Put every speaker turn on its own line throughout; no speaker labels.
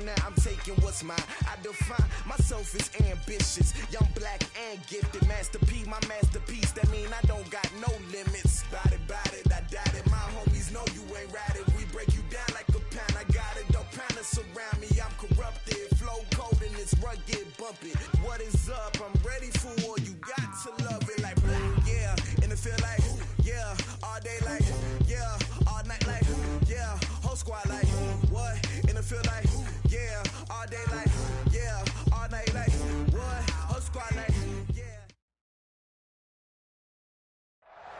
now I'm taking what's mine. I define myself as ambitious, young, black, and gifted. Master P, my masterpiece. That mean I don't got no limits. Bout it, I doubt it. My homies know you ain't ratted. We break you down like a pound. I got it, don't pound us around me. I'm corrupted, flow cold and it's rugged, bumpy. What is up? I'm ready for war. You got to love it like, yeah. And it feel like, yeah. All day like, yeah. All night like, yeah. Whole squad like, what? And it feel like, yeah. All day like, yeah. All night like, what? Whole squad like, yeah.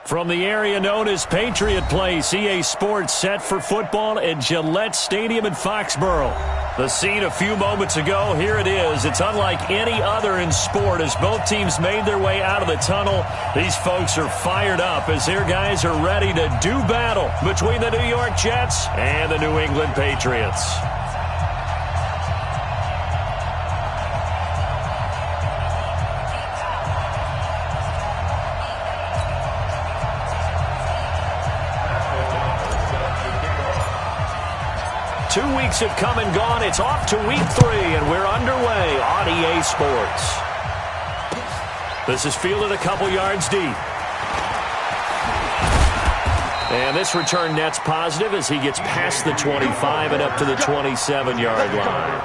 From the area known as Patriot Place, EA Sports set for football at Gillette Stadium in Foxborough. The scene a few moments ago, here it is. It's unlike any other in sport as both teams made their way out of the tunnel. These folks are fired up as their guys are ready to do battle between the New York Jets and the New England Patriots. Two weeks have come and gone. It's off to week 3, and we're underway on EA Sports. This is fielded a couple yards deep. And this return net's positive as he gets past the 25 and up to the 27-yard line.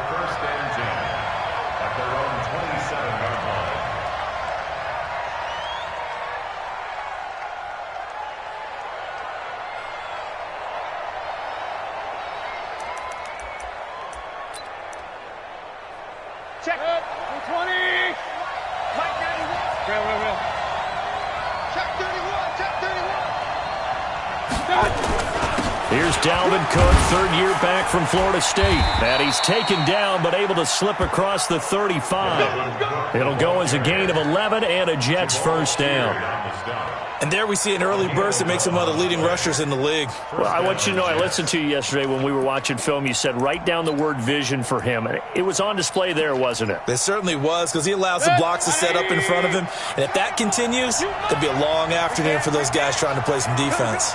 Check. 20. Mike 91. Real. Check 31. Check 31.
Here's Dalvin Cook, third-year back from Florida State. And he's taken down but able to slip across the 35. It'll go as a gain of 11 and a Jets first down.
And there we see an early burst that makes him one of the leading rushers in the league.
Well, I want you to know, I listened to you yesterday when we were watching film. You said write down the word vision for him. It was on display there, wasn't it?
It certainly was, because he allows the blocks to set up in front of him. And if that continues, it'll be a long afternoon for those guys trying to play some defense.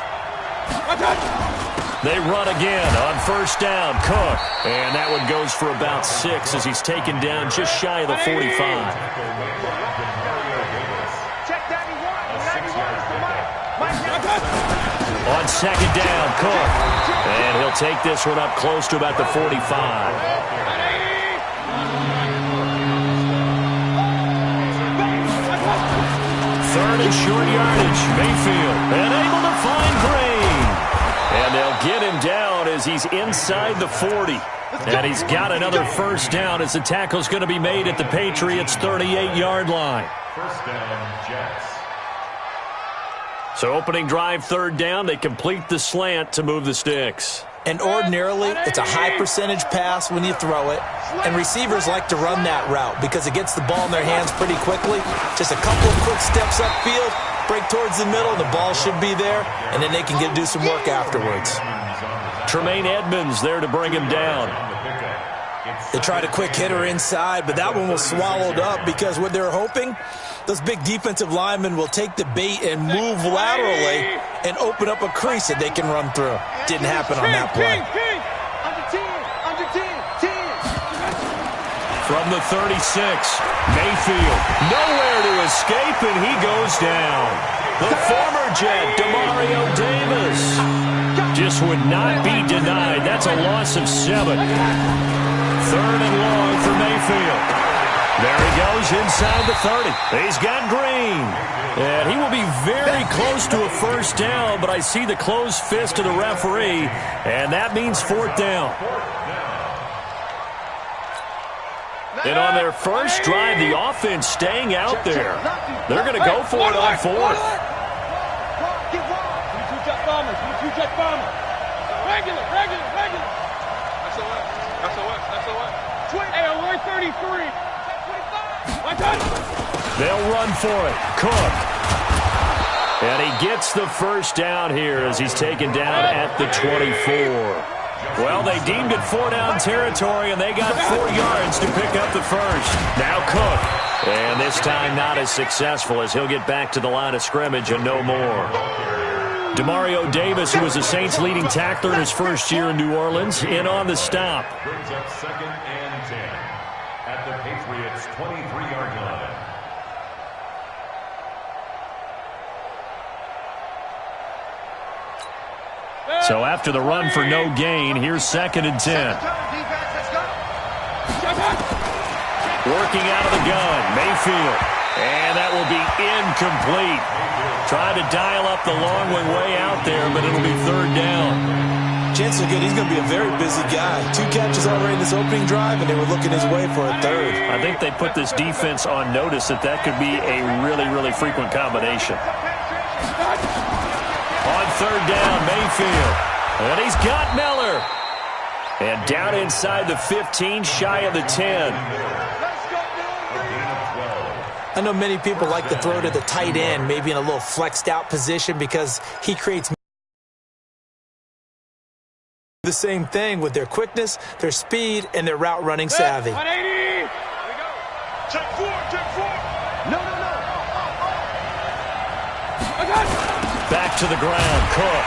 They run again on first down. Cook. And that one goes for about 6 as he's taken down just shy of the 45. On second down, Cook. And he'll take this one up close to about the 45. Third and short yardage. Mayfield. And able to find Green. And they'll get him down as he's inside the 40. And he's got another first down as the tackle's going to be made at the Patriots' 38-yard line.
First down, Jets.
So opening drive, third down, they complete the slant to move the sticks.
And ordinarily, it's a high percentage pass when you throw it. And receivers like to run that route because it gets the ball in their hands pretty quickly. Just a couple of quick steps upfield, break towards the middle, the ball should be there, and then they can do some work afterwards.
Tremaine Edmonds there to bring him down.
They tried a quick hitter inside, but that one was swallowed up because what they're hoping, those big defensive linemen will take the bait and move laterally and open up a crease that they can run through. Didn't happen on that play.
Under 10.
From the 36, Mayfield, nowhere to escape, and he goes down. The former Jet, Demario Davis, just would not be denied. That's a loss of 7. Third and long for Mayfield. There he goes inside the 30. He's got Green. And he will be very close to a first down, but I see the closed fist of the referee, and that means fourth down. And on their first drive, the offense staying out there. They're going to go for it on fourth.
Two-jet bomber. Regular. SOS. Hey, alert 33.
They'll run for it. Cook. And he gets the first down here as he's taken down at the 24. Well, they deemed it 4-down territory, and they got 4 yards to pick up the first. Now Cook. And this time not as successful as he'll get back to the line of scrimmage and no more. Demario Davis, who was the Saints' leading tackler in his first year in New Orleans, in on the stop.
Brings up 2nd and 10 at the Patriots' 23-yard line.
So after the run for no gain, here's 2nd and 10. Working out of the gun, Mayfield. And that will be incomplete. Trying to dial up the long way out there, but it'll be 3rd down.
Chances are good he's going to be a very busy guy. 2 catches already in this opening drive, and they were looking his way for a 3rd.
I think they put this defense on notice that could be a really, really frequent combination. On 3rd down, Mayfield. And he's got Miller. And down inside the 15, shy of the 10.
I know many people like to throw to the tight end, maybe in a little flexed out position because he creates the same thing with their quickness, their speed, and their route running savvy.
180. Here we go. Check 4. No. I got it.
Back to the ground, Cook.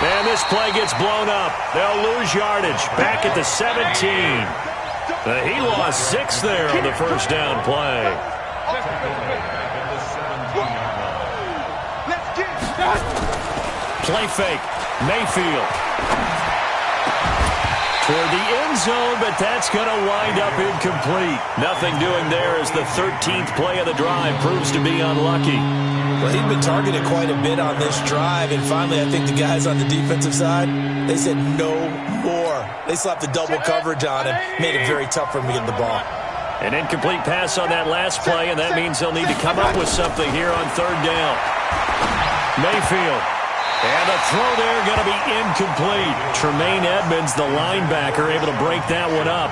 And this play gets blown up. They'll lose yardage. Back at the 17. He lost 6 there on the first down play. Play fake. Mayfield. Toward the end zone, but that's going to wind up incomplete. Nothing doing there as the 13th play of the drive proves to be unlucky.
Well, he'd been targeted quite a bit on this drive, and finally I think the guys on the defensive side, they said no more. They slapped the double coverage on him, made it very tough for him to get the ball.
An incomplete pass on that last play, and that means they'll need to come up with something here on 3rd down. Mayfield. And the throw there going to be incomplete. Tremaine Edmonds, the linebacker, able to break that one up.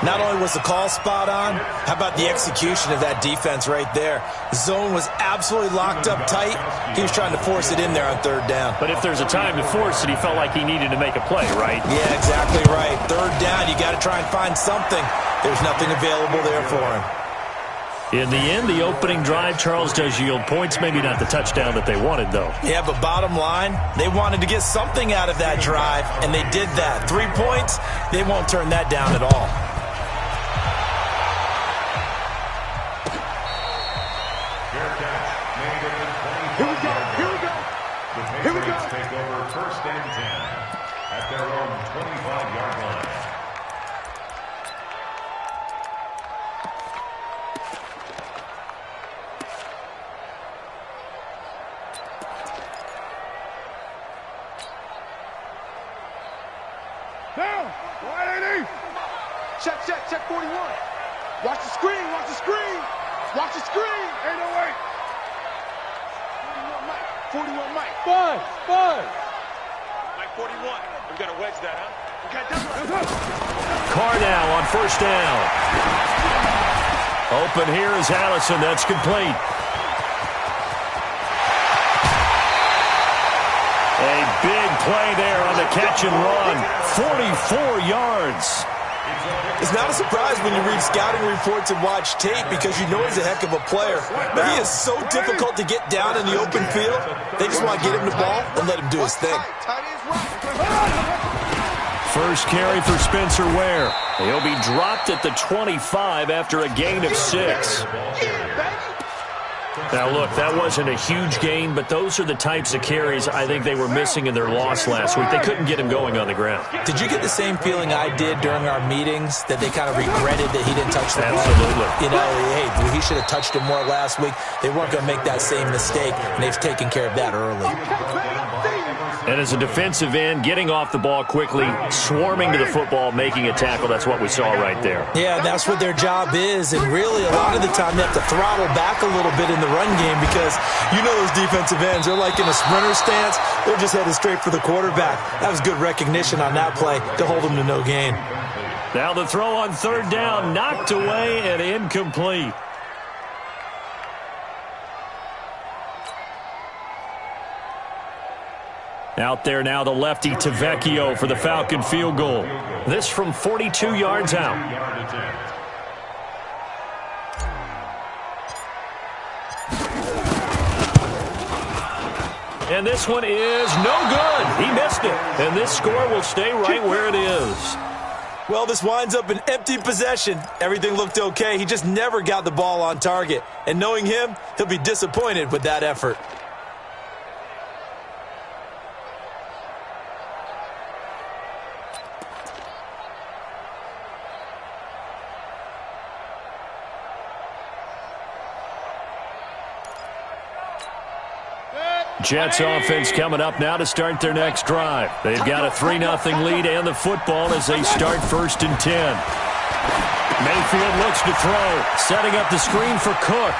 Not only was the call spot on, how about the execution of that defense right there? Zone was absolutely locked up tight. He was trying to force it in there on 3rd down.
But if there's a time to force it, he felt like he needed to make a play, right?
Yeah, exactly right. 3rd down, you got to try and find something. There's nothing available there for him.
In the end, the opening drive, Charles, does yield points. Maybe not the touchdown that they wanted, though.
Yeah, but bottom line, they wanted to get something out of that drive, and they did that. 3 points, they won't turn that down at all.
Here we go. Take over 1st and 10 at their own 25-yard line.
Down. 180. Check 41. Watch the screen. Ain't no way. 41 Mike. 5. Mike 41. We got to wedge that, huh? We got that.
Carr now on 1st down. Open here is Allison. That's complete. A big play there on the catch and run. 44 yards.
It's not a surprise when you read scouting reports and watch tape because you know he's a heck of a player. But he is so difficult to get down in the open field. They just want to get him the ball and let him do his thing.
First carry for Spencer Ware. He'll be dropped at the 25 after a gain of 6. Now, look, that wasn't a huge gain, but those are the types of carries I think they were missing in their loss last week. They couldn't get him going on the ground.
Did you get the same feeling I did during our meetings, that they kind of regretted that he didn't touch the ball?
Absolutely.
You know, hey, he should have touched him more last week. They weren't going to make that same mistake, and they've taken care of that early.
And as a defensive end, getting off the ball quickly, swarming to the football, making a tackle, that's what we saw right there.
Yeah, that's what their job is, and really a lot of the time they have to throttle back a little bit in the run game because you know those defensive ends, they're like in a sprinter stance. They're just headed straight for the quarterback. That was good recognition on that play to hold them to no gain.
Now the throw on 3rd down, knocked away and incomplete. Out there now, the lefty Tavecchio for the Falcon field goal. This from 42 yards out. And this one is no good. He missed it. And this score will stay right where it is.
Well, this winds up an empty possession. Everything looked okay. He just never got the ball on target. And knowing him, he'll be disappointed with that effort.
Jets offense coming up now to start their next drive. They've got a 3-0 lead and the football as they start 1st and 10. Mayfield looks to throw, setting up the screen for Cook.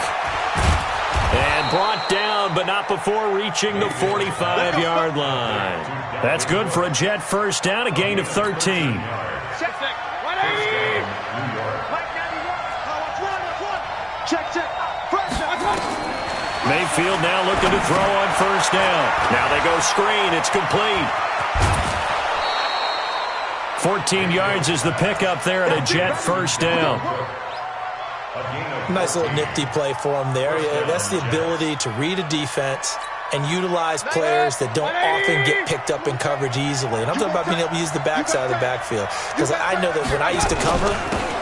And brought down, but not before reaching the 45-yard line. That's good for a Jet first down, a gain of 13. Mayfield now looking to throw on 1st down. Now they go screen. It's complete. 14 yards is the pickup there at a Jet first down.
Nice little nifty play for him there. Yeah, that's the ability to read a defense and utilize players that don't often get picked up in coverage easily. And I'm talking about being able to use the backside of the backfield. Because I know that when I used to cover,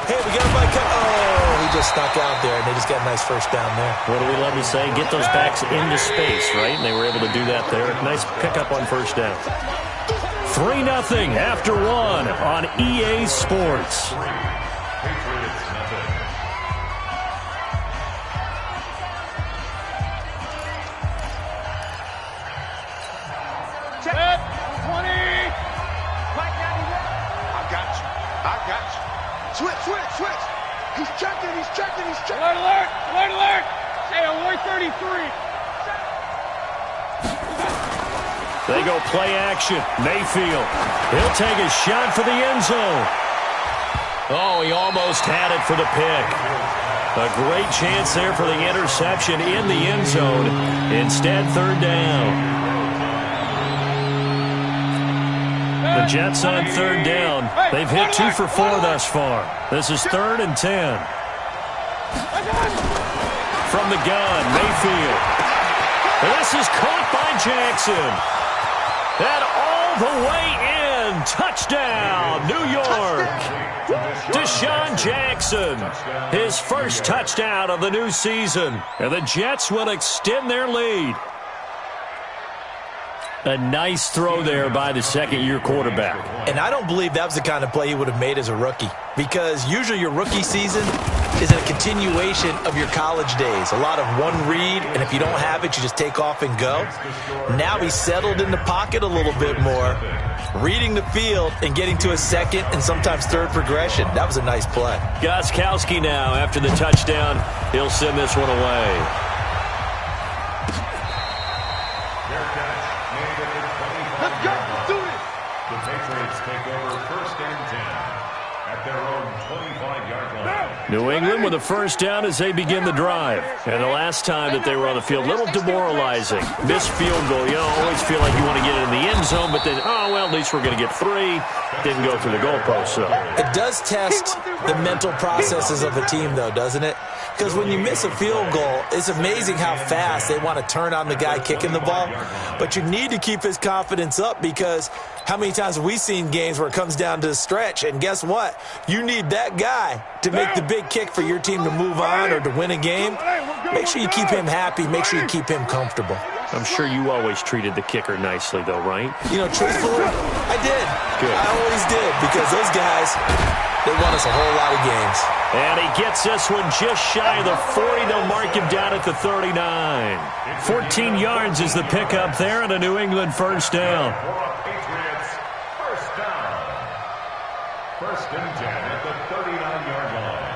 hey, we got a bike. Oh, he just snuck out there, and they just got a nice first down there.
What do we love to say? Get those backs into space, right? And they were able to do that there. Nice pickup on 1st down. 3-0 after 1 on EA Sports.
Switch. He's checking. Alert. Hey, alert 33.
They go play action. Mayfield. He'll take a shot for the end zone. Oh, he almost had it for the pick. A great chance there for the interception in the end zone. Instead, 3rd down. The Jets on 3rd down. They've hit 2 for 4 thus far. This is 3rd and 10. From the gun, Mayfield. This is caught by Jackson. And all the way in. Touchdown, New York. Deshaun Jackson. His first touchdown of the new season. And the Jets will extend their lead. A nice throw there by the second-year quarterback.
And I don't believe that was the kind of play he would have made as a rookie. Because usually your rookie season is a continuation of your college days. A lot of one read, and if you don't have it, you just take off and go. Now he's settled in the pocket a little bit more, reading the field and getting to a second and sometimes third progression. That was a nice play.
Goskowski now, after the touchdown, he'll send this one away.
The Patriots take over 1st and 10 at their own 25-yard line.
New England with a 1st down as they begin the drive. And the last time that they were on the field, a little demoralizing. Missed field goal. You always feel like you want to get it in the end zone, but then, oh, well, at least we're going to get 3. Didn't go through the goalpost, so.
It does test the mental processes of a team, though, doesn't it? Because when you miss a field goal, it's amazing how fast they want to turn on the guy kicking the ball. But you need to keep his confidence up because how many times have we seen games where it comes down to the stretch? And guess what? You need that guy to make the big kick for your team to move on or to win a game. Make sure you keep him happy. Make sure you keep him comfortable.
I'm sure you always treated the kicker nicely, though, right?
You know, truthfully, I did.
Good.
I always did because those guys, they won us a whole lot of games.
And he gets this one just shy of the 40. They'll mark him down at the 39. 14 yards is the pickup there and a New England 1st down.
Patriots, 1st down. 1st and 10 at the 39-yard line.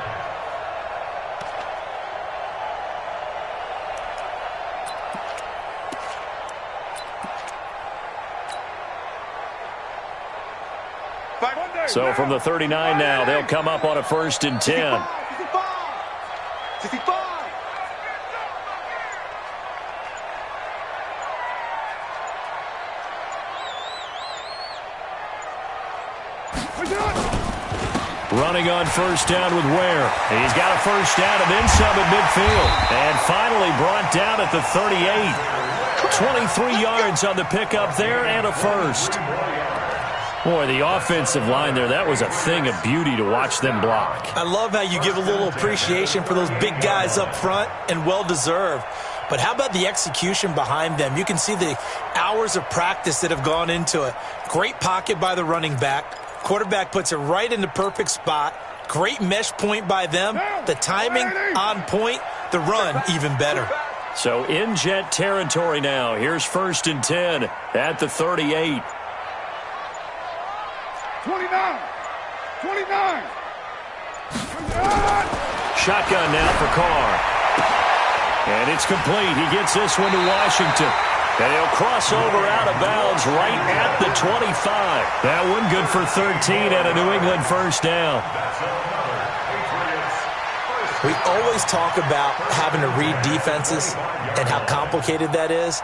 So from the 39 now, they'll come up on a 1st and 10.
55.
Running on 1st down with Ware. He's got a 1st down and then some at midfield. And finally brought down at the 38. 23 yards on the pickup there and a first. Boy, the offensive line there, that was a thing of beauty to watch them block.
I love how you give a little appreciation for those big guys up front, and well-deserved. But how about the execution behind them? You can see the hours of practice that have gone into it. Great pocket by the running back. Quarterback puts it right in the perfect spot. Great mesh point by them. The timing on point. The run even better.
So in Jet territory now. Here's 1st and 10 at the 38.
29.
Shotgun now for Carr. And it's complete. He gets this one to Washington. And he'll cross over out of bounds right at the 25. That one good for 13 and a New England first down.
We always talk about having to read defenses and how complicated that is.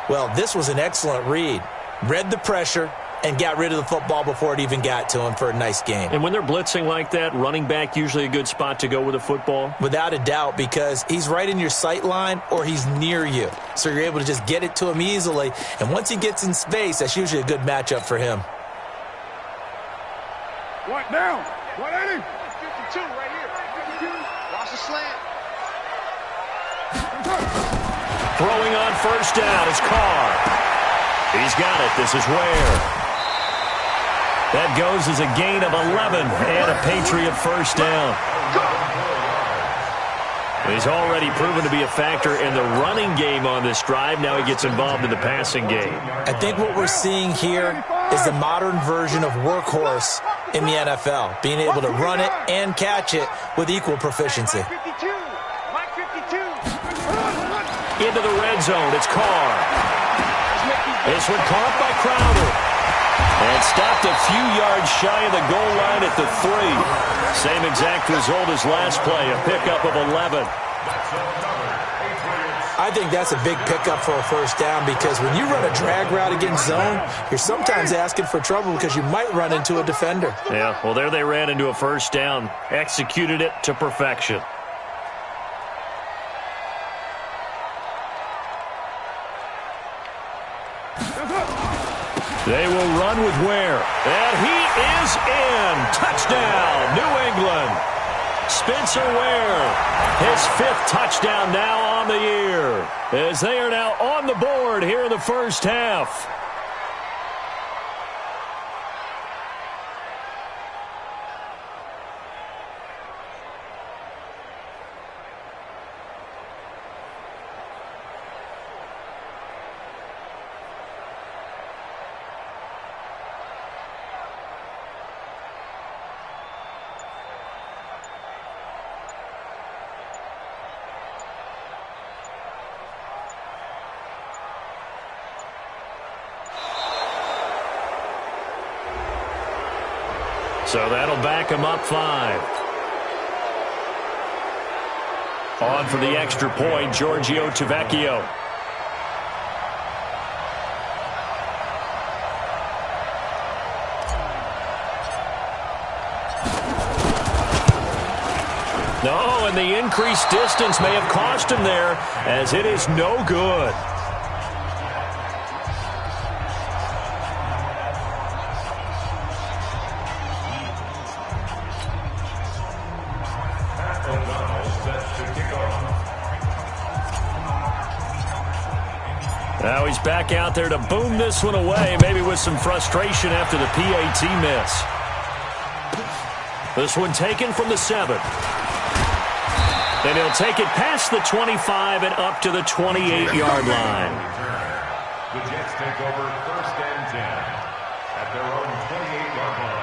Well, this was an excellent read. Read the pressure and got rid of the football before it even got to him for a nice game.
And when they're blitzing like that, running back usually a good spot to go with a football?
Without a doubt, because he's right in your sight line or he's near you. So you're able to just get it to him easily. And once he gets in space, that's usually a good matchup for him.
What down? 180. 52 right here. Watch the slant.
Throwing on first down is Carr. He's got it. This is Ware. That goes as a gain of 11 and a Patriot first down. He's already proven to be a factor in the running game on this drive. Now he gets involved in the passing game.
I think what we're seeing here is the modern version of workhorse in the NFL, being able to run it and catch it with equal proficiency.
Into the red zone, it's Carr. This one caught by Crowder. And stopped a few yards shy of the goal line at the 3. Same exact result as last play, a pickup of 11.
I think that's a big pickup for a first down because when you run a drag route against zone, you're sometimes asking for trouble because you might run into a defender.
Yeah, well, there they ran into a first down. Executed it to perfection. They will run with Ware. And he is in. Touchdown, New England. Spencer Ware, his 5th touchdown now on the year, as they are now on the board here in the first half. So that'll back him up 5. On for the extra point, Giorgio Tavecchio. No, and the increased distance may have cost him there, as it is no good. Now he's back out there to boom this one away, maybe with some frustration after the PAT miss. This one taken from the 7. And he'll take it past the 25 and up to the 28-yard line.
The Jets take over 1st and 10 at their own 28-yard line.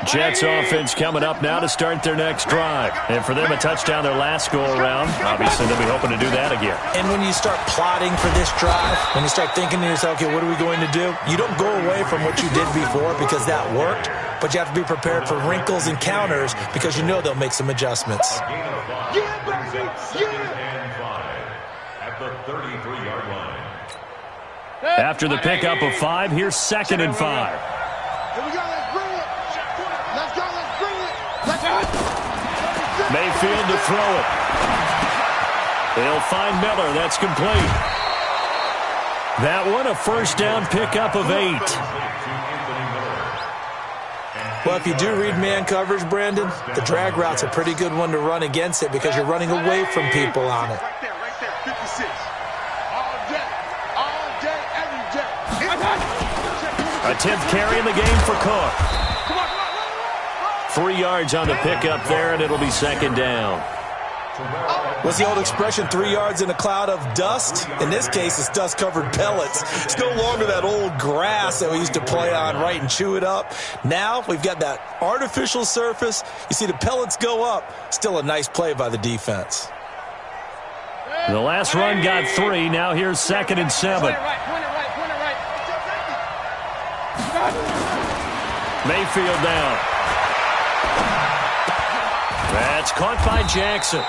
Jets offense coming up now to start their next drive. And for them, a touchdown their last go-around. Obviously, they'll be hoping to do that again.
And when you start plotting for this drive, when you start thinking to yourself, okay, what are we going to do? You don't go away from what you did before because that worked, but you have to be prepared for wrinkles and counters because you know they'll make some adjustments.
After the pickup of 5, here's 2nd and 5.
Here we go, let's bring it. Let's go, let's bring it. Let's go.
Mayfield to throw it. They'll find Miller. That's complete. That one, a first down pickup of 8.
Well, if you do read man coverage, Brandon, the drag route's a pretty good one to run against it because you're running away from people on it.
Right there, 56. All day, every day.
A 10th carry in the game for Cook. 3 yards on the pickup there, and it'll be 2nd down.
What's the old expression, 3 yards in a cloud of dust? In this case, it's dust-covered pellets. It's no longer that old grass that we used to play on, right, and chew it up. Now we've got that artificial surface. You see the pellets go up. Still a nice play by the defense.
The last run got 3. Now here's 2nd and 7.
Point it right.
Mayfield down. That's caught by Jackson.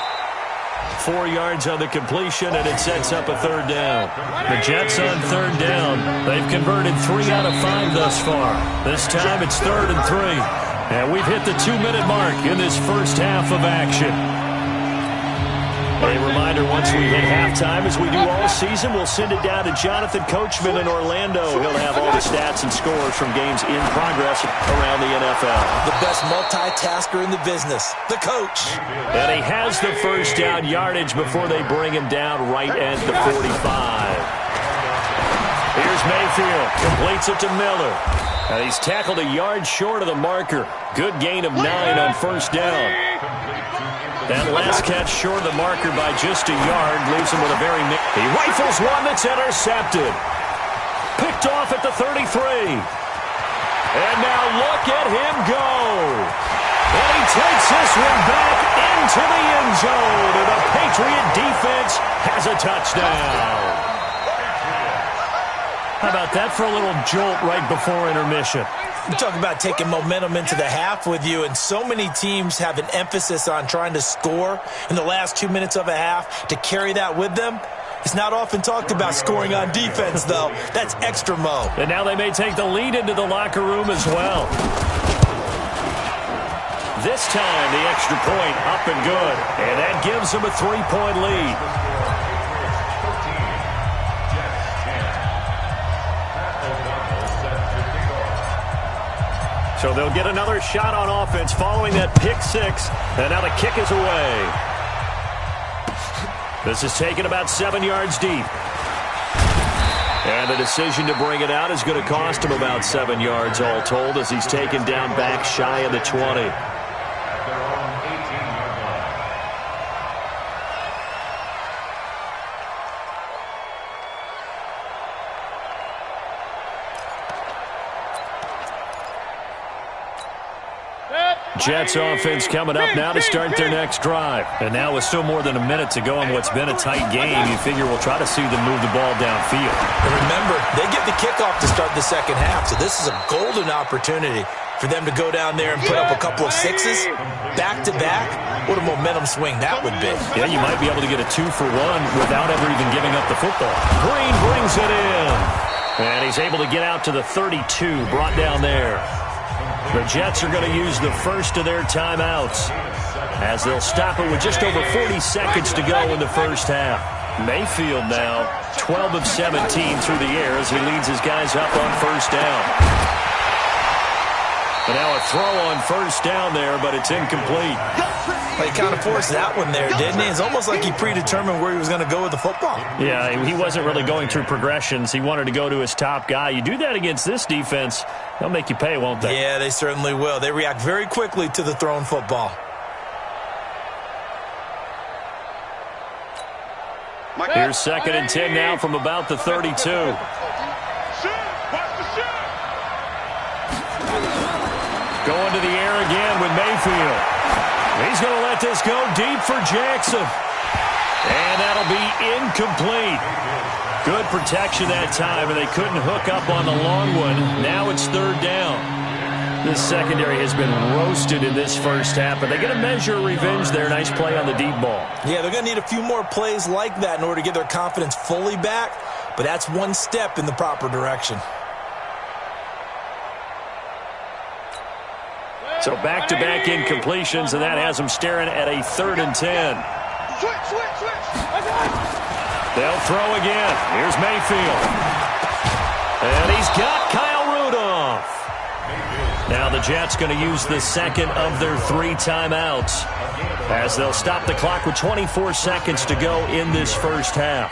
4 yards on the completion, and it sets up a 3rd down. The Jets on 3rd down. They've converted 3 out of 5 thus far. This time it's 3rd and 3. And we've hit the 2-minute mark in this first half of action. A reminder, once we hit halftime, as we do all season, we'll send it down to Jonathan Coachman in Orlando. He'll have all the stats and scores from games in progress around the NFL.
The best multitasker in the business, the coach.
And he has the first down yardage before they bring him down right at the 45. Here's Mayfield. Completes it to Miller. And he's tackled a yard short of the marker. Good gain of 9 on first down. That last catch short of the marker by just a yard leaves him with a very... He rifles one that's intercepted. Picked off at the 33. And now look at him go. And he takes this one back into the end zone. And the Patriot defense has a touchdown. How about that for a little jolt right before intermission?
You talk about taking momentum into the half with you, and so many teams have an emphasis on trying to score in the last 2 minutes of a half to carry that with them. It's not often talked about scoring on defense, though. That's extra mo.
And now they may take the lead into the locker room as well. This time, the extra point up and good, and that gives them a 3-point lead. So they'll get another shot on offense following that pick 6. And now the kick is away. This is taken about 7 yards deep. And the decision to bring it out is going to cost him about 7 yards all told as he's taken down back shy of the 20. Jets offense coming up now to start their next drive. And now with still more than a minute to go in what's been a tight game, you figure we'll try to see them move the ball downfield.
And remember, they get the kickoff to start the second half, so this is a golden opportunity for them to go down there and put up a couple of 6s back-to-back. What a momentum swing that would be.
Yeah, you might be able to get a 2-for-1 without ever even giving up the football. Green brings it in. And he's able to get out to the 32, brought down there. The Jets are going to use the first of their timeouts as they'll stop it with just over 40 seconds to go in the first half. Mayfield now 12 of 17 through the air as he leads his guys up on first down. And now a throw on first down there, but it's incomplete.
Well, he kind of forced that one there, didn't he? It's almost like he predetermined where he was going to go with the football.
Yeah, he wasn't really going through progressions. He wanted to go to his top guy. You do that against this defense, they'll make you pay, won't they?
Yeah, they certainly will. They react very quickly to the thrown football.
Here's 2nd and 10 now from about the 32. Going to the air again with Mayfield. He's going to let this go deep for Jackson. And that'll be incomplete. Good protection that time, and they couldn't hook up on the long one. Now it's third down. This secondary has been roasted in this first half, but they get a measure of revenge there. Nice play on the deep ball.
Yeah, they're going to need a few more plays like that in order to get their confidence fully back, but that's one step in the proper direction.
So back-to-back incompletions, and that has them staring at a 3rd and 10.
Switch.
They'll throw again. Here's Mayfield. And he's got Kyle Rudolph. Now the Jets going to use the second of their 3 timeouts as they'll stop the clock with 24 seconds to go in this first half.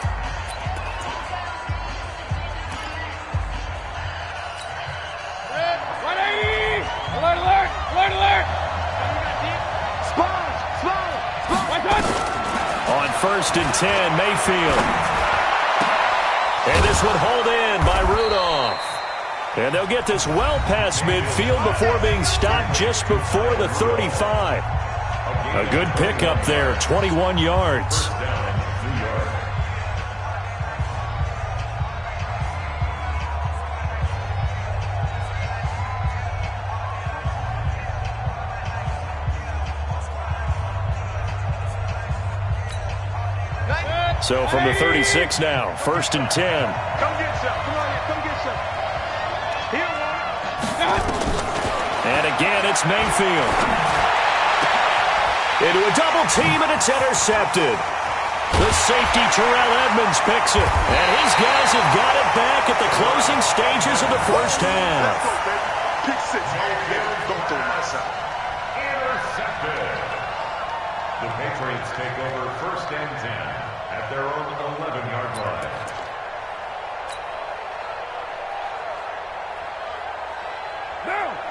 On 1st and 10, Mayfield. And this one hauled in by Rudolph. And they'll get this well past midfield before being stopped just before the 35. A good pickup there, 21 yards. So from the 36 now, 1st and 10.
Come get some. Come on, come get some. Here,
And again, it's Mayfield. Into a double team, and it's intercepted. The safety, Terrell Edmonds, picks it. And his guys have got it back at the closing stages of the first half.
Pick 6. Don't throw my side.
Intercepted. The Patriots take over 1st and 10 at their own 11-yard line.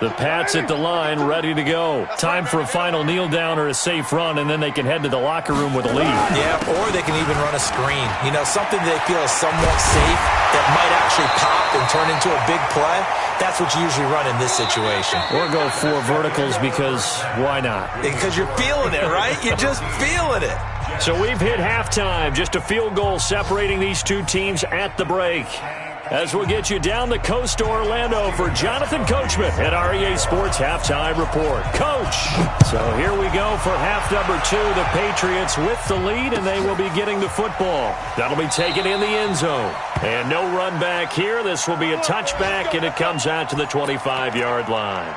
The Pats at the line, ready to go. Time for a final kneel down or a safe run, and then they can head to the locker room with a lead.
Yeah, or they can even run a screen. You know, something they feel is somewhat safe that might actually pop and turn into a big play. That's what you usually run in this situation.
Or go 4 verticals because why not?
Because you're feeling it, right? You're just feeling it.
So we've hit halftime. Just a field goal separating these two teams at the break. As we'll get you down the coast to Orlando for Jonathan Coachman at our EA Sports Halftime Report. Coach! So here we go for half number 2. The Patriots with the lead, and they will be getting the football. That'll be taken in the end zone. And no run back here. This will be a touchback, and it comes out to the 25-yard line.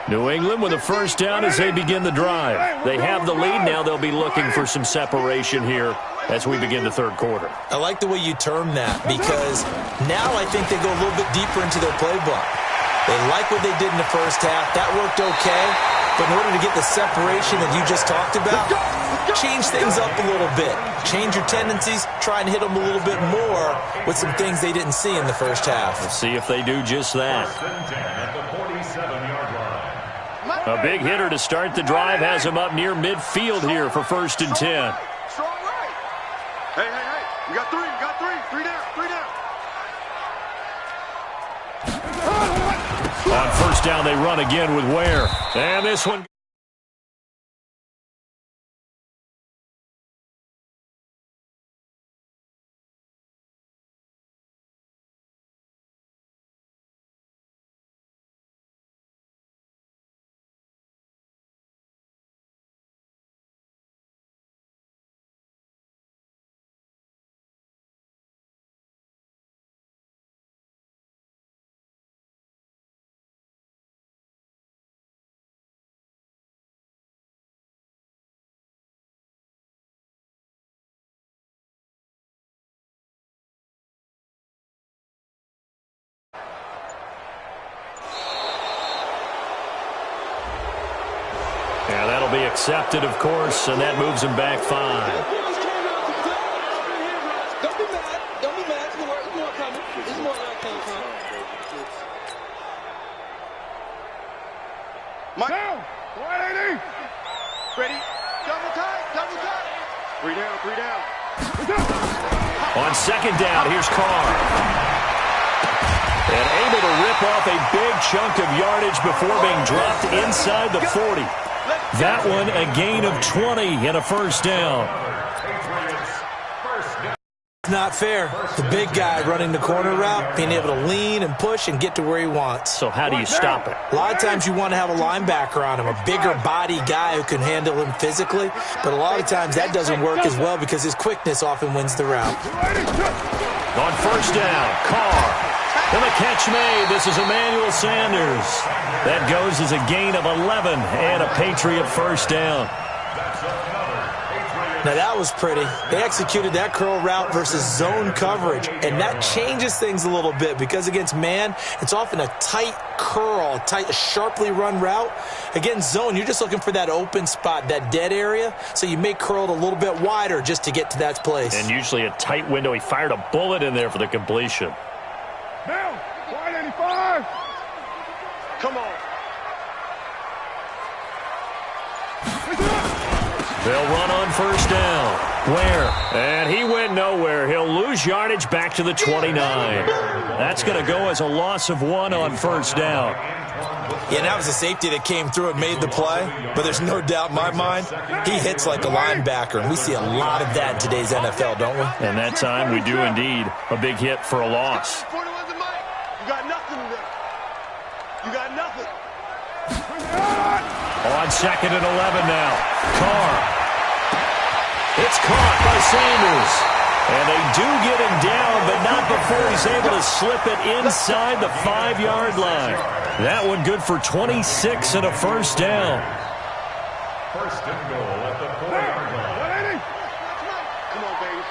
New England with a first down as they begin the drive. They have the lead. Now they'll be looking for some separation here as we begin the third quarter.
I like the way you term that because now I think they go a little bit deeper into their playbook. They like what they did in the first half. That worked okay. But in order to get the separation that you just talked about, change things up a little bit. Change your tendencies. Try and hit them a little bit more with some things they didn't see in the first half.
Let's see if they do just that. A big hitter to start the drive has him up near midfield here for 1st and 10.
Strong right. Hey. We got 3. We got 3. 3 down. 3 down.
On first down, they run again with Ware. And this one. Yeah, that'll be accepted, of course, and that moves him back 5.
Don't be mad. Don't be mad. There's more coming. There's more that came from.
Mike. 180. Ready? Double time. 3 down.
On second down, here's Carr. And able to rip off a big chunk of yardage before being dropped inside the 40. That one, a gain of 20 and a first down.
Not fair. The big guy running the corner route, being able to lean and push and get to where he wants.
So how do you stop it?
A lot of times you want to have a linebacker on him, a bigger body guy who can handle him physically, but a lot of times that doesn't work as well because his quickness often wins the route.
On first down, Carr. And the catch made. This is Emmanuel Sanders. That goes as a gain of 11 and a Patriot first down.
Now that was pretty. They executed that curl route versus zone coverage, and that changes things a little bit because against man, it's often a tight curl, a sharply run route. Against zone, you're just looking for that open spot, that dead area, so you may curl it a little bit wider just to get to that place.
And usually a tight window. He fired a bullet in there for the completion.
Now, 185. Come on.
They'll run on first down. Where? And he went nowhere. He'll lose yardage back to the 29. That's going to go as a loss of 1 on first down.
Yeah, that was a safety that came through and made the play, but there's no doubt in my mind, he hits like a linebacker, and we see a lot of that in today's NFL, don't we?
And that time we do indeed. A big hit for a loss.
You got nothing today. You got nothing.
On second and 11 now. Carr. It's caught by Sanders. And they do get him down, but not before he's able to slip it inside the 5-yard line. That one good for 26 and a first down.
First and goal at the 4-yard line.
Come on, baby.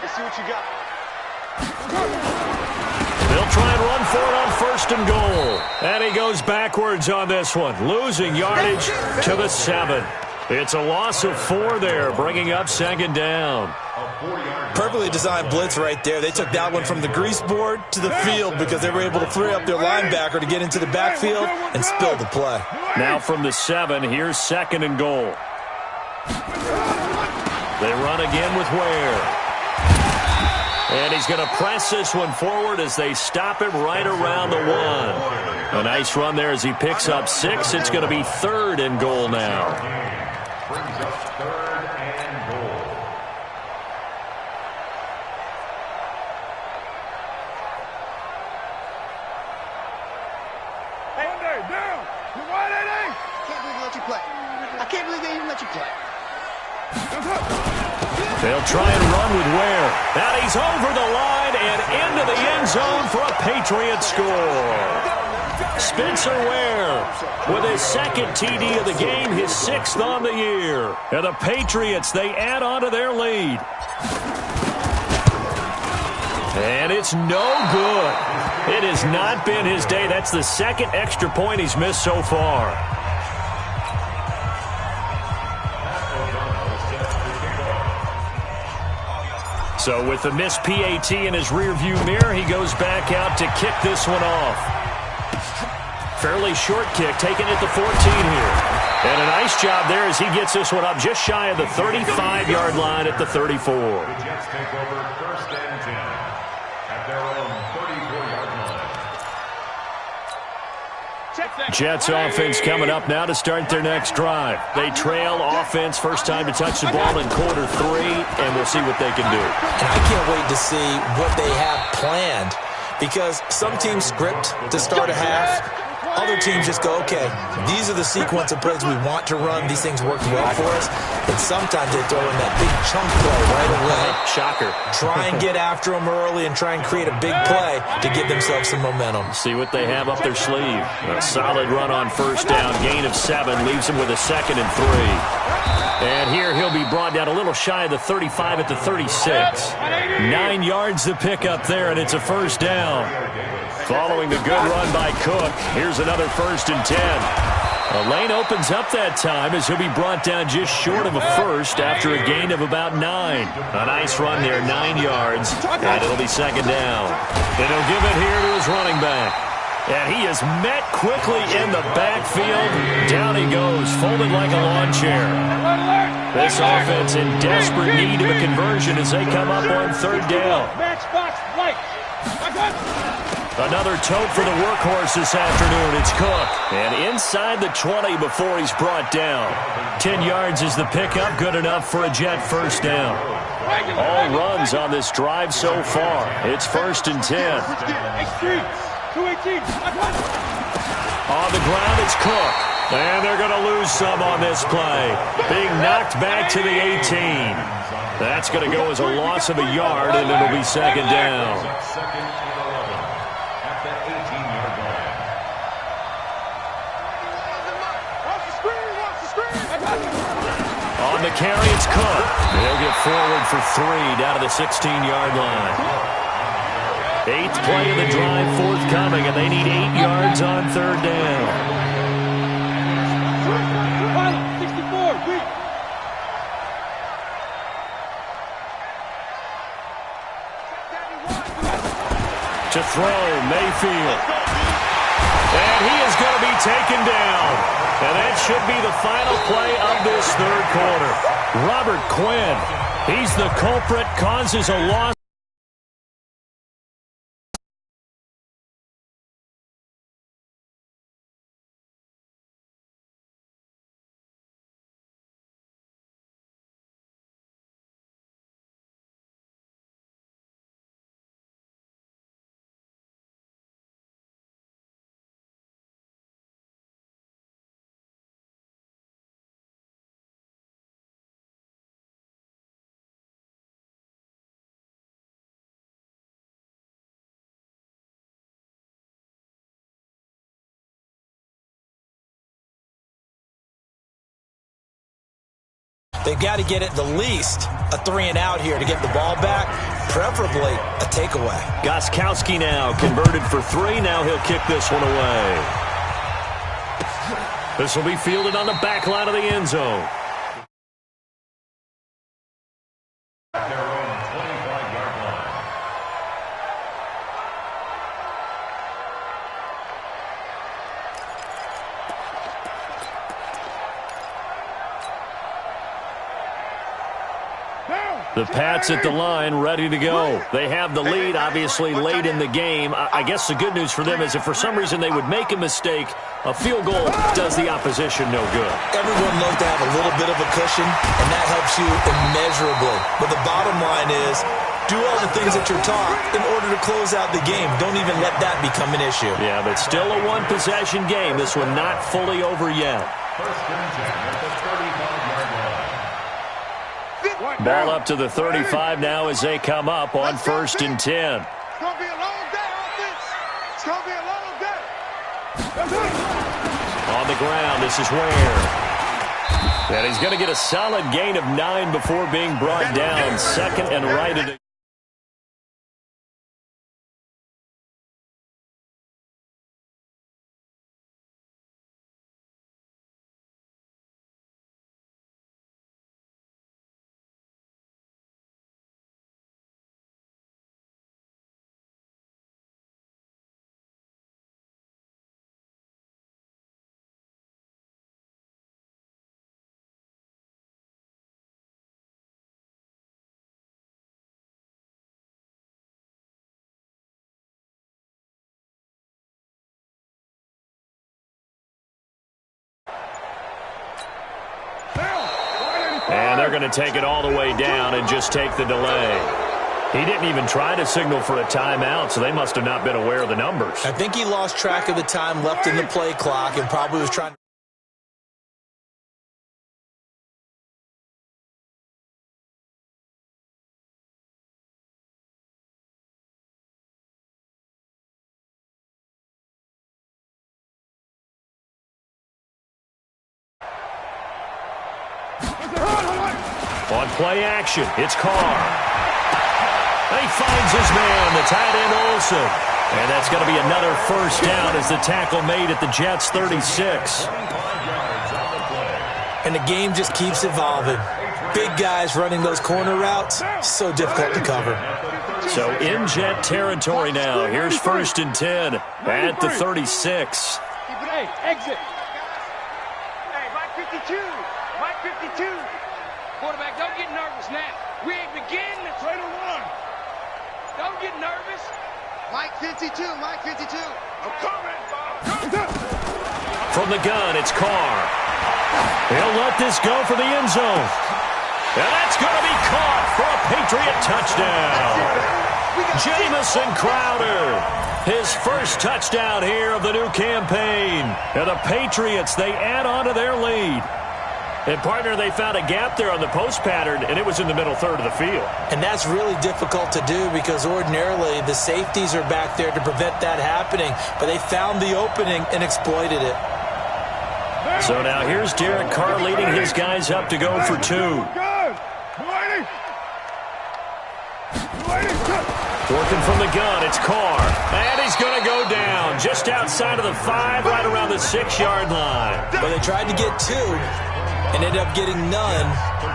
Let's see what you got.
They'll try and run for it on first and goal. And he goes backwards on this one, losing yardage to the 7. It's a loss of 4 there, bringing up second down.
Perfectly designed blitz right there. They took that one from the grease board to the field because they were able to free up their linebacker to get into the backfield and spill the play.
Now from the 7, here's second and goal. They run again with Ware. And he's going to press this one forward as they stop him right around the 1. A nice run there as he picks up 6. It's going to be third and goal now.
Brings up third and goal.
Monday, down. You're 180. Can't believe they let you play. I can't believe they even let you play.
They'll try and run with Ware. And he's over the line and into the end zone for a Patriot score. Spencer Ware with his second TD of the game, his 6th on the year. And the Patriots, they add on to their lead. And it's no good. It has not been his day. That's the second extra point he's missed so far. So with the missed PAT in his rearview mirror, he goes back out to kick this one off. Fairly short kick, taken at the 14 here. And a nice job there as he gets this one up just shy of the 35-yard line at the 34.
The Jets take over first and 10 at their own 34-yard line.
Jets offense coming up now to start their next drive. They trail offense, first time to touch the ball in quarter 3, and we'll see what they can do.
And I can't wait to see what they have planned because some teams script to start a half. Other teams just go, okay, these are the sequence of plays we want to run. These things worked well for us. And sometimes they throw in that big chunk play right away.
Shocker.
Try and get after them early and try and create a big play to give themselves some momentum.
See what they have up their sleeve. A solid run on first down. Gain of 7. Leaves him with a second and 3. And here he'll be brought down a little shy of the 35 at the 36. 9 yards to pick up there, and it's a first down. Following the good run by Cook, here's another first and 10. A lane opens up that time as he'll be brought down just short of a first after a gain of about 9. A nice run there, 9 yards, and it'll be second down. And he'll give it here to his running back. And he is met quickly in the backfield. Down he goes, folded like a lawn chair. This offense in desperate need of a conversion as they come up on third down. Another tote for the workhorse this afternoon. It's Cook. And inside the 20 before he's brought down. 10 yards is the pickup. Good enough for a Jet first down. All runs on this drive so far. It's 1st and 10. On the ground, it's Cook. And they're going to lose some on this play. Being knocked back to the 18. That's going to go as a loss of a yard, and it'll be 2nd down. On the carry, it's Cook. They'll get forward for 3 down to the 16-yard line. 8th play of the drive forthcoming, and they need 8 yards on third down.
64,
to throw, Mayfield. And he is going to be taken down. And that should be the final play of this third quarter. Robert Quinn, he's the culprit, causes a loss.
They've got to get at the least a 3-and-out here to get the ball back, preferably a takeaway.
Gostkowski now converted for 3. Now he'll kick this one away. This will be fielded on the back line of the end zone. The Pats at the line, ready to go. They have the lead, obviously, late in the game. I guess the good news for them is if for some reason they would make a mistake, a field goal does the opposition no good.
Everyone loves to have a little bit of a cushion, and that helps you immeasurably. But the bottom line is, do all the things that you're taught in order to close out the game. Don't even let that become an issue.
Yeah, but still a one-possession game. This one not fully over yet. Ball up to the 35 now as they come up on 1st and 10.
It's going to be a long day, offense. It's going to be a long day.
On the ground, this is Ware. And he's going to get a solid gain of 9 before being brought down. 2nd and right at it. And they're going to take it all the way down and just take the delay. He didn't even try to signal for a timeout, so they must have not been aware of the numbers.
I think he lost track of the time left in the play clock and probably was trying to...
On play action, it's Carr. He finds his man, the tight end Olsen. And that's going to be another first down as the tackle made at the Jets' 36.
And the game just keeps evolving. big guys running those corner routes, so difficult to cover.
So in Jet territory now. Here's 1st and 10 at the 36.
Hey, exit. Hey, Mike 52. Mike 52. Quarterback, don't get nervous now. We ain't beginning. Try to run. Don't get nervous.
Mike 52. Mike 52.
I'm coming, Bob.
From the gun, it's Carr. He'll let this go for the end zone. And that's going to be caught for a Patriot touchdown. Jamison Crowder, his first touchdown here of the new campaign. And the Patriots, they add on to their lead. And, partner, they found a gap there on the post pattern, and it was in the middle third of the field.
And that's really difficult to do because ordinarily the safeties are back there to prevent that happening. But they found the opening and exploited it.
So now here's Derek Carr leading his guys up to go for 2. Working from the gun, it's Carr. And he's going to go down just outside of the 5, right around the 6-yard line.
But they tried to get 2 and ended up getting none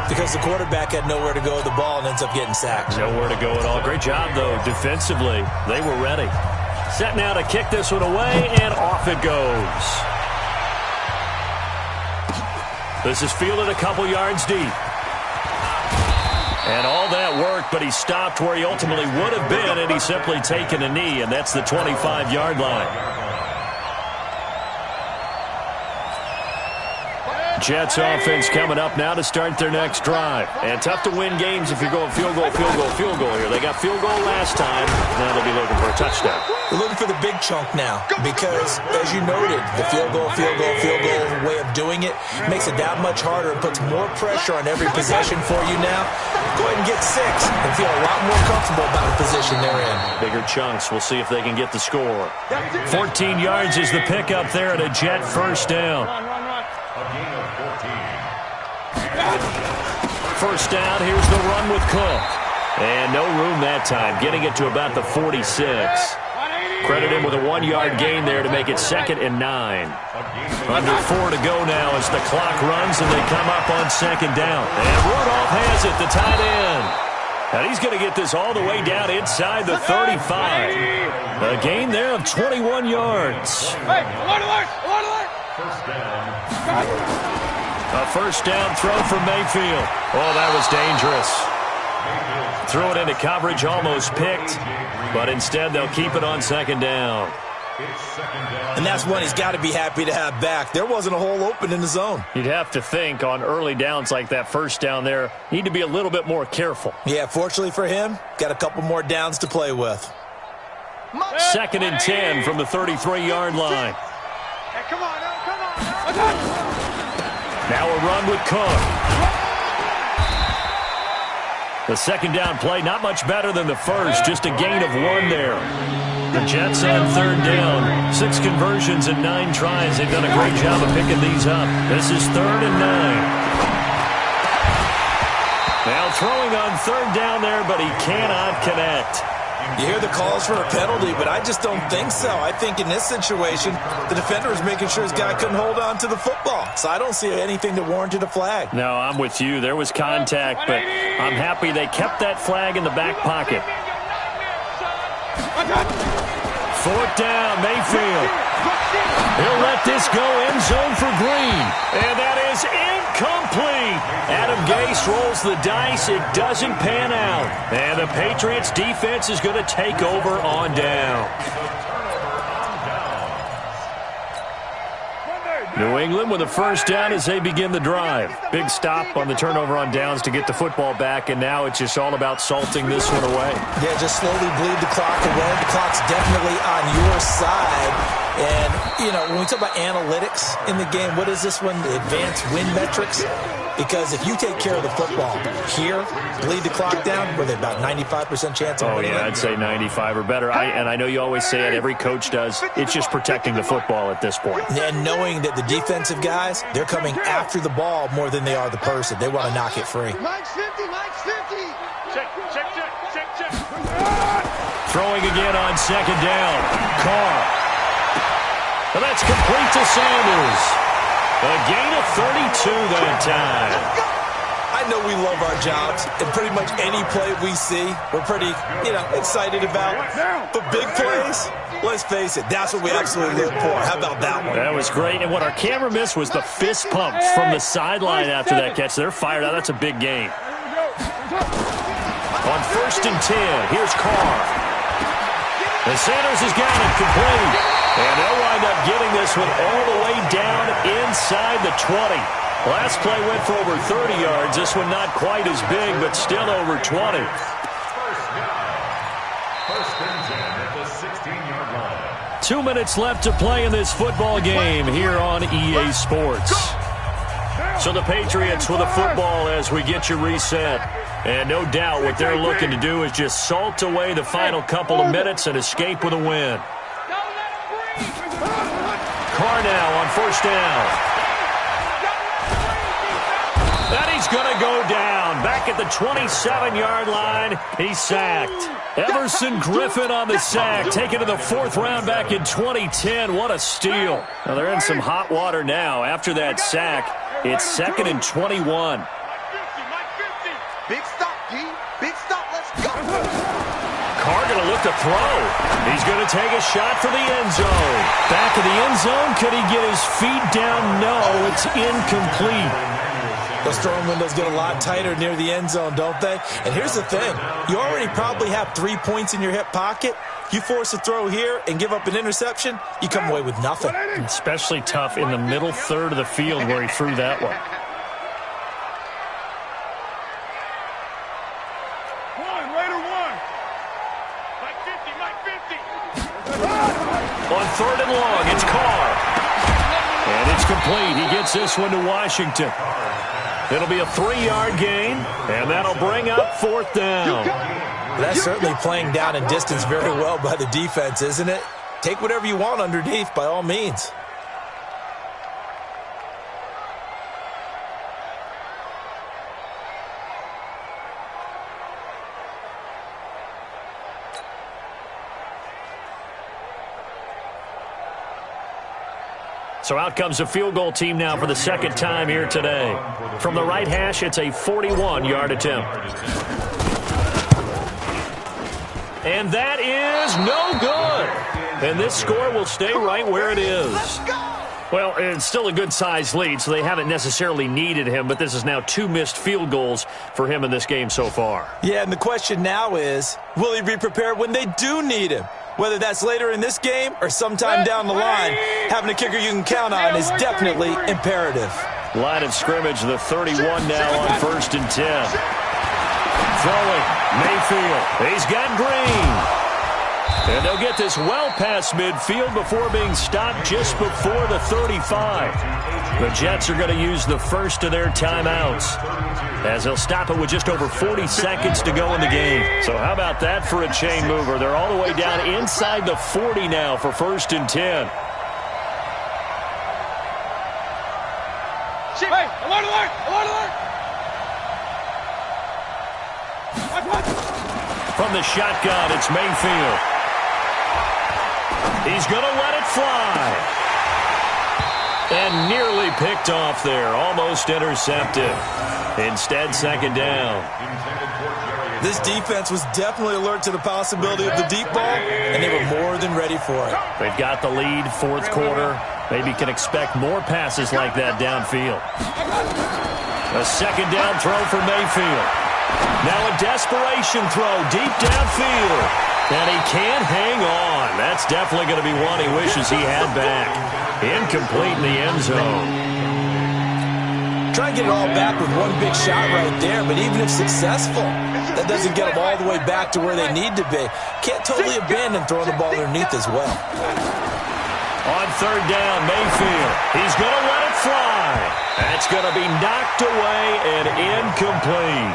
because the quarterback had nowhere to go with the ball and ends up getting sacked.
Nowhere to go at all. Great job, though, defensively. They were ready. Set now to kick this one away, and off it goes. This is fielded a couple yards deep. And all that worked, but he stopped where he ultimately would have been, and he's simply taken a knee, and that's the 25-yard line. Jets offense coming up now to start their next drive. And tough to win games if you're going field goal here. They got field goal last time. Now they'll be looking for a touchdown.
They're looking for the big chunk now because, as you noted, the field goal way of doing it makes it that much harder and puts more pressure on every possession for you now. Go ahead and get 6 and feel a lot more comfortable about the position they're in.
Bigger chunks. We'll see if they can get the score. 14 yards is the pickup there at a Jet first down. First down, here's the run with Cook. And no room that time, getting it to about the 46. Credit him with a 1-yard gain there to make it 2nd and 9. Under 4 to go now as the clock runs and they come up on 2nd down. And Rudolph has it, the tight end. And he's going to get this all the way down inside the 35. A gain there of 21 yards.
Hey, alert!
First down.
A first down throw for Mayfield. Oh, that was dangerous. Threw it into coverage, almost picked, but instead they'll keep it on 2nd down.
And that's one he's got to be happy to have back. There wasn't a hole open in the zone.
You'd have to think on early downs like that first down there, need to be a little bit more careful.
Yeah, fortunately for him, got a couple more downs to play with.
2nd and 10 from the 33-yard line.
Hey, come on.
Now a run with Cook. The 2nd down play, not much better than the first, just a gain of 1 there. The Jets on 3rd down. 6 conversions and 9 tries. They've done a great job of picking these up. This is 3rd and 9. Now throwing on 3rd down there, but he cannot connect.
You hear the calls for a penalty, but I just don't think so. I think in this situation, the defender is making sure his guy couldn't hold on to the football. So I don't see anything that warranted a flag.
No, I'm with you. There was contact, but I'm happy they kept that flag in the back pocket. 4th down, Mayfield. He'll let this go end zone for Green. And that is incomplete. Adam Gase rolls the dice. It doesn't pan out. And the Patriots defense is going to take over on down. New England with a first down as they begin the drive. Big stop on the turnover on downs to get the football back, and now it's just all about salting this one away.
Yeah, just slowly bleed the clock away. The clock's definitely on your side. And, you know, when we talk about analytics in the game, what is this one? The advanced win metrics? Because if you take care of the football here, bleed the clock down, with about 95% chance of winning.
Oh, yeah, I'd say 95 or better. And I know you always say it, every coach does. It's just protecting the football at this point.
And knowing that the defensive guys, they're coming after the ball more than they are the person. They want to knock it free.
Mike's 50, Mike's 50.
Check.
Throwing again on 2nd down. Carr. And that's complete to Sanders. A gain of 32 that time.
I know we love our jobs, and pretty much any play we see, we're pretty, excited about. But big plays, let's face it, that's what we absolutely live for. How about that one?
That was great. And what our camera missed was the fist pumps from the sideline after that catch. They're fired out. That's a big game. On 1st and 10, here's Carr. And Sanders has got it complete. And they'll wind up getting this one all the way down inside the 20. Last play went for over 30 yards. This one not quite as big, but still over 20.
First and 10 at the 16-yard line.
2 minutes left to play in this football game here on EA Sports. So the Patriots with the football as we get you reset. And no doubt what they're looking to do is just salt away the final couple of minutes and escape with a win. Carr now on 1st down. And he's going to go down. Back at the 27-yard line, he's sacked. Everson Griffin on the sack, taken to the 4th round back in 2010. What a steal. Now they're in some hot water now. After that sack, it's 2nd and 21.
Big stop, G. Big stop. Let's go.
Carr going to look to throw. He's going to take a shot for the end zone. Back of the end zone. Could he get his feet down? No, it's incomplete.
Those throwing windows get a lot tighter near the end zone, don't they? And here's the thing. You already probably have 3 points in your hip pocket. You force a throw here and give up an interception, you come away with nothing.
Especially tough in the middle third of the field where he threw that one. On 3rd and long, it's Carr. And it's complete. He gets this one to Washington. It'll be a 3-yard gain, and that'll bring up 4th down.
That's certainly playing down and distance very well by the defense, isn't it? Take whatever you want underneath, by all means.
So out comes the field goal team now for the 2nd time here today. From the right hash, it's a 41-yard attempt. And that is no good. And this score will stay right where it is. Well, it's still a good-sized lead, so they haven't necessarily needed him, but this is now 2 missed field goals for him in this game so far.
Yeah, and the question now is, will he be prepared when they do need him? Whether that's later in this game or sometime down the line, having a kicker you can count on is definitely imperative.
Line of scrimmage, the 31 now on 1st and 10. Throwing, Mayfield. He's got Green. And they'll get this well past midfield before being stopped just before the 35. The Jets are going to use the first of their timeouts, as they'll stop it with just over 40 seconds to go in the game. So how about that for a chain mover? They're all the way down inside the 40 now for 1st and 10.
Hey, alert, alert, alert, alert.
From the shotgun, it's Mayfield. He's going to let it fly. And nearly picked off there. Almost intercepted. Instead, 2nd down.
This defense was definitely alert to the possibility of the deep ball, and they were more than ready for it.
They've got the lead, 4th quarter. Maybe can expect more passes like that downfield. A 2nd down throw for Mayfield. Now a desperation throw deep downfield. And he can't hang on. That's definitely going to be one he wishes he had back. Incomplete in the end zone.
Try and get it all back with one big shot right there, but even if successful, that doesn't get them all the way back to where they need to be. Can't totally abandon throwing the ball underneath as well.
On 3rd down, Mayfield. He's going to let it fly. That's going to be knocked away and incomplete.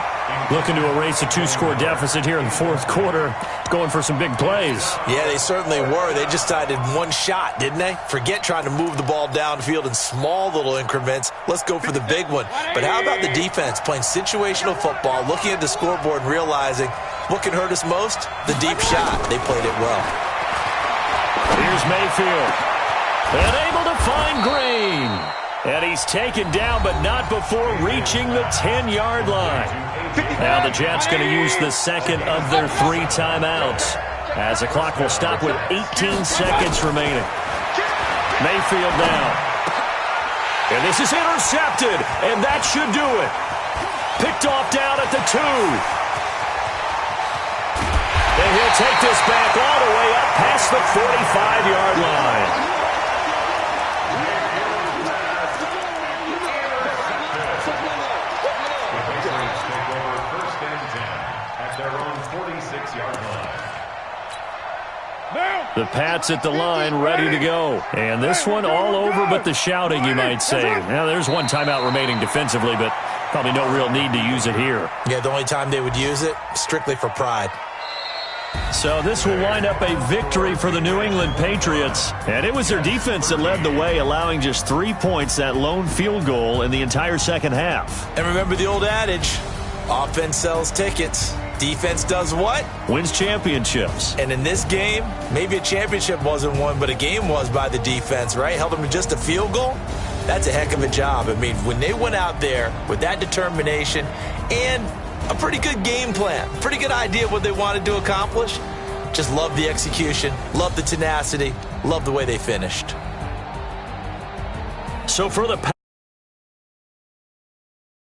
Looking to erase a 2-score deficit here in the 4th quarter. Going for some big plays.
Yeah, they certainly were. They just decided one shot, didn't they? Forget trying to move the ball downfield in small little increments. Let's go for the big one. But how about the defense playing situational football, looking at the scoreboard and realizing what can hurt us most? The deep shot. They played it well.
Here's Mayfield. And able to find Green. And he's taken down, but not before reaching the 10-yard line. Now the Jets going to use the second of their 3 timeouts, as the clock will stop with 18 seconds remaining. Mayfield down. And this is intercepted, and that should do it. Picked off down at the 2. And he'll take this back all the way up past the 45-yard line. The Pats at the line, ready to go. And this one all over but the shouting, you might say. Now, there's 1 timeout remaining defensively, but probably no real need to use it here.
Yeah, the only time they would use it, strictly for pride.
So this will wind up a victory for the New England Patriots. And it was their defense that led the way, allowing just 3 points, that lone field goal in the entire second half.
And remember the old adage, offense sells tickets. Defense does what?
Wins championships.
And in this game, maybe a championship wasn't won, but a game was by the defense, right? Held them to just a field goal. That's a heck of a job. I mean, when they went out there with that determination and a pretty good game plan, pretty good idea of what they wanted to accomplish, just love the execution, love the tenacity, love the way they finished.
So for the